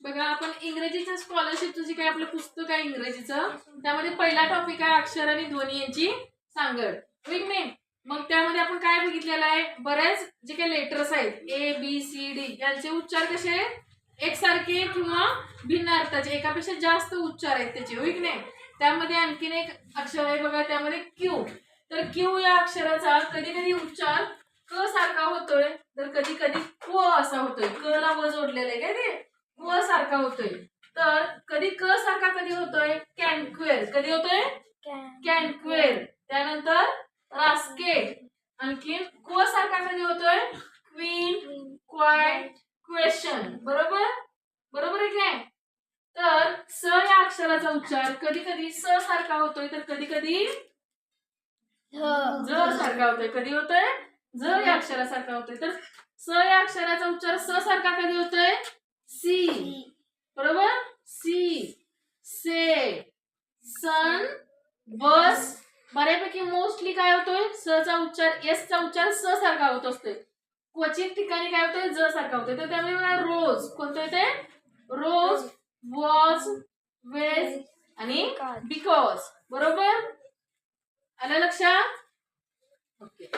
बघा आपण इंग्रजीचं स्कॉलरशिपचं जे काही आपलं पुस्तक आहे इंग्रजीचं त्यामध्ये पहिला टॉपिक आहे अक्षर आणि ध्वनी यांची सांगड. ठीक नाही. मग त्यामध्ये आपण काय बघितलेलं आहे, बरेच जे काही लेटर्स आहेत ए बी सी डी यांचे उच्चार कसे एकसारखे किंवा भिन्न अर्थाचे, एकापेक्षा जास्त उच्चार आहेत त्याचे. होय की नाही. त्यामध्ये आणखीन एक अक्षर आहे बघा, त्यामध्ये क्यू. तर क्यू या अक्षराचा कधी कधी उच्चार क सारखा होतोय तर कधी कधी क असा होतोय. क ला व जोडलेलं आहे काय ते क सारखा होतोय. तर कधी क सारखा कधी होतोय कॅनक्वेर. कधी होतोय कॅनक्वेर. त्यानंतर रास्केट. आणखीन क सारखा कधी होतोय क्वीन, क्वाइट, क्वेश्चन. बरोबर बरोबर आहे काय. तर स या अक्षराचा उच्चार कधी कधी स सारखा होतोय तर कधी कधी ज सारखा होतोय. कधी होतोय ज या अक्षरासारखा होतोय. तर स या अक्षराचा उच्चार स सारखा कधी होतोय सी. बरोबर सी, से, सन, बस. बऱ्यापैकी मोस्टली काय होतोय स चा उच्चार एस चा उच्चार स सारखा होत असतोय. क्वचित ठिकाणी काय होतोय ज सारखा होतोय. तर त्यामुळे बघा रोज कोणतं येते रोज, वॉज, वेज आणि बिकॉज. बरोबर आलं लक्षात. ओके.